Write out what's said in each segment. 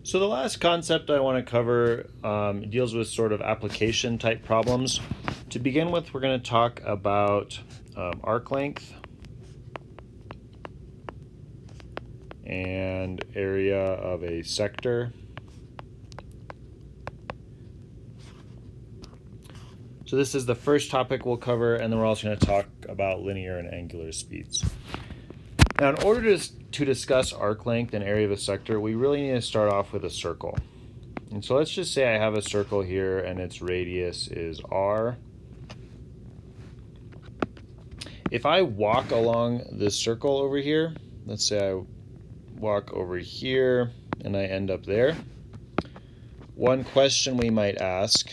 So the last concept I want to cover deals with sort of application type problems. To begin with, we're going to talk about arc length and area of a sector. So this is the first topic we'll cover, and then we're also going to talk about linear and angular speeds. Now, in order to discuss arc length and area of a sector, we really need to start off with a circle. And so let's just say I have a circle here and its radius is r. If I walk along this circle over here, let's say I walk over here and I end up there, one question we might ask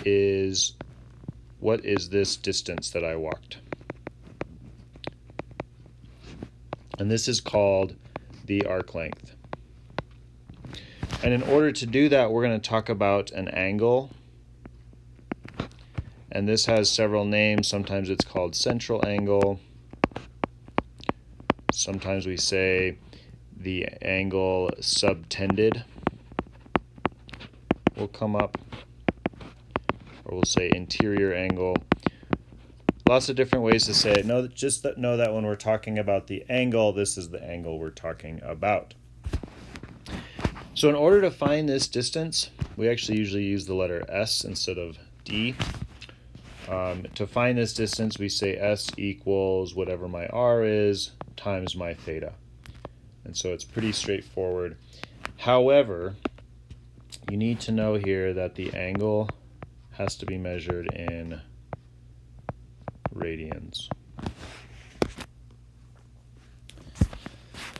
is, what is this distance that I walked? And this is called the arc length. And in order to do that, we're going to talk about an angle. And this has several names. Sometimes it's called central angle. Sometimes we say the angle subtended will come up. Or we'll say interior angle. Lots of different ways to say it. Just know that when we're talking about the angle, this is the angle we're talking about. So in order to find this distance, we actually usually use the letter S instead of D. To find this distance, we say S equals whatever my R is times my theta. And so it's pretty straightforward. However, you need to know here that the angle has to be measured in radians.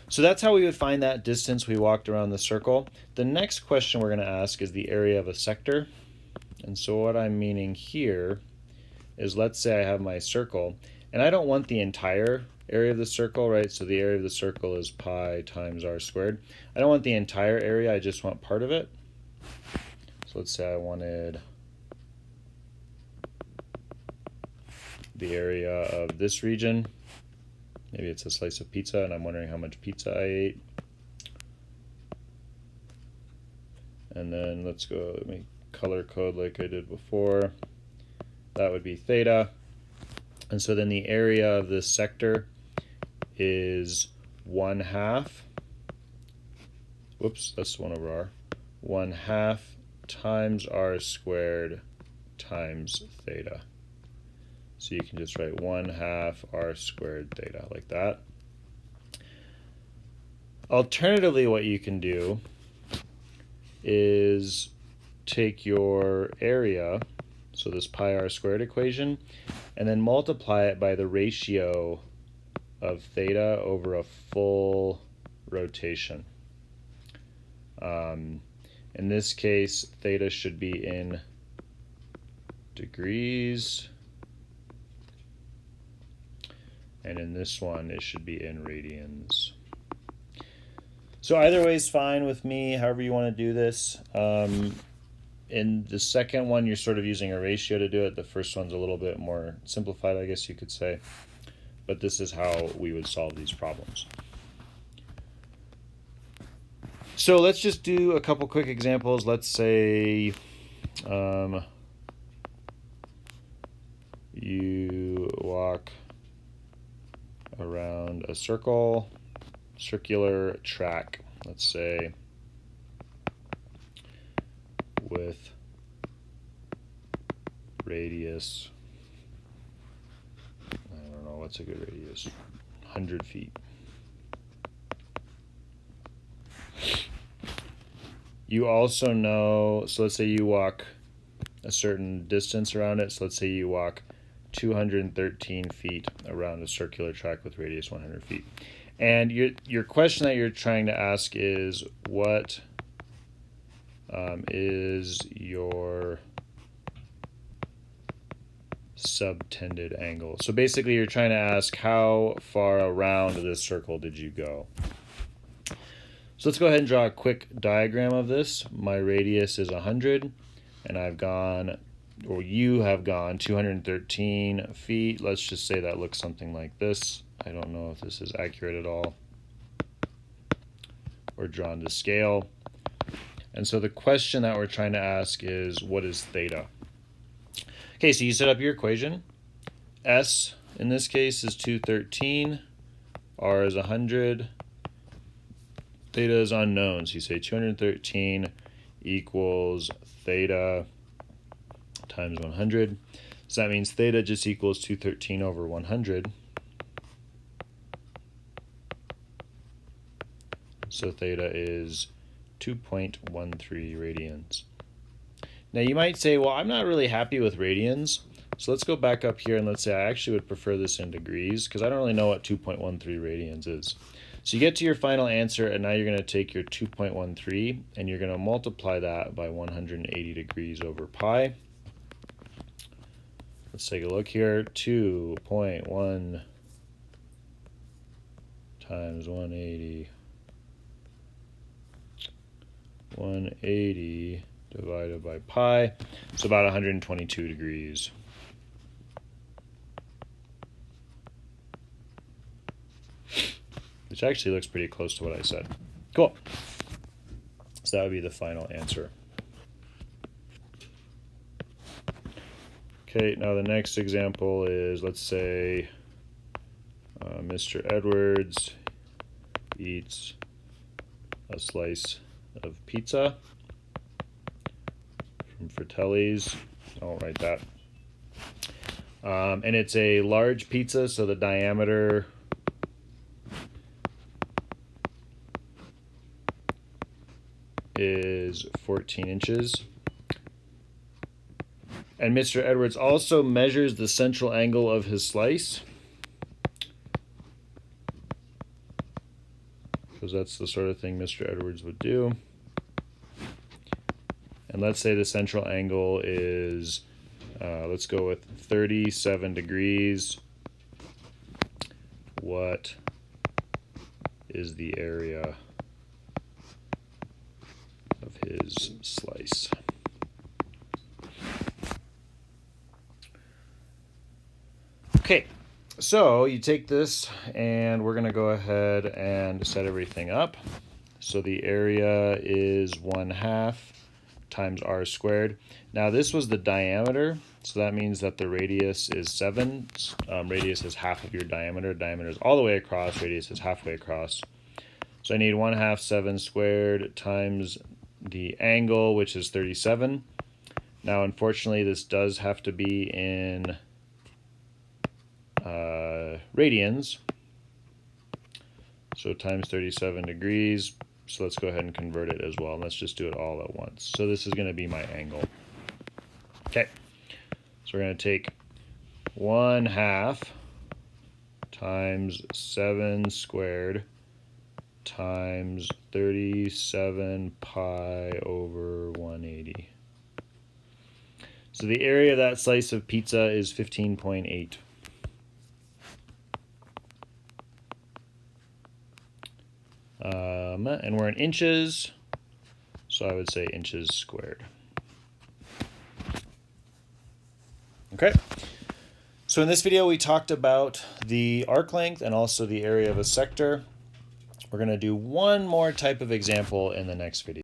So that's how we would find that distance we walked around the circle. The next question we're going to ask is the area of a sector. And so what I'm meaning here is, let's say I have my circle, and I don't want the entire area of the circle, right? So the area of the circle is pi times r squared. I don't want the entire area, I just want part of it. So let's say I wanted the area of this region. Maybe it's a slice of pizza and I'm wondering how much pizza I ate. And then let me color code like I did before. That would be theta. And so then the area of this sector is 1/2. Whoops, that's 1 over r. 1/2 times r squared times theta. So you can just write 1/2 r squared theta like that. Alternatively, what you can do is take your area, so this pi r squared equation, and then multiply it by the ratio of theta over a full rotation. In this case, theta should be in degrees. And in this one, it should be in radians. So either way is fine with me, however you want to do this. In the second one, you're sort of using a ratio to do it. The first one's a little bit more simplified, I guess you could say. But this is how we would solve these problems. So let's just do a couple quick examples. Let's say you walk around a circular track, let's say, with radius, I don't know, what's a good radius? 100 feet. You also know, so let's say you walk a certain distance around it. So let's say you walk 213 feet around a circular track with radius 100 feet. And your question that you're trying to ask is, what is your subtended angle? So basically you're trying to ask, how far around this circle did you go? So let's go ahead and draw a quick diagram of this. My radius is 100, and I've gone, or you have gone 213 feet. Let's just say that looks something like this. I don't know if this is accurate at all. or drawn to scale. And so the question that we're trying to ask is, what is theta? Okay, so you set up your equation. S, in this case, is 213. R is 100. Theta is unknown. So you say 213 equals theta times 100. So that means theta just equals 213 over 100. So theta is 2.13 radians. Now you might say, well, I'm not really happy with radians. So let's go back up here and let's say I actually would prefer this in degrees because I don't really know what 2.13 radians is. So you get to your final answer and now you're going to take your 2.13 and you're going to multiply that by 180 degrees over pi. Let's take a look here. 2.1 times 180. 180 divided by pi. So about 122 degrees. Which actually looks pretty close to what I said. Cool. So that would be the final answer. Okay, now the next example is, let's say Mr. Edwards eats a slice of pizza from Fratelli's. I won't write that. And it's a large pizza, so the diameter is 14 inches. And Mr. Edwards also measures the central angle of his slice, because that's the sort of thing Mr. Edwards would do. And let's say the central angle is, let's go with 37 degrees. What is the area of his slice? Okay, so you take this and we're going to go ahead and set everything up. So the area is 1/2 times r squared. Now this was the diameter, so that means that the radius is 7. Radius is half of your diameter. Diameter is all the way across, radius is halfway across. So I need 1/2 7 squared times the angle, which is 37. Now unfortunately this does have to be in radians. So times 37 degrees. So let's go ahead and convert it as well. And let's just do it all at once. So this is going to be my angle. Okay. So we're going to take 1/2 times 7 squared times 37 pi over 180. So the area of that slice of pizza is 15.8. And we're in inches, so I would say inches squared. Okay, so in this video we talked about the arc length and also the area of a sector. We're going to do one more type of example in the next video.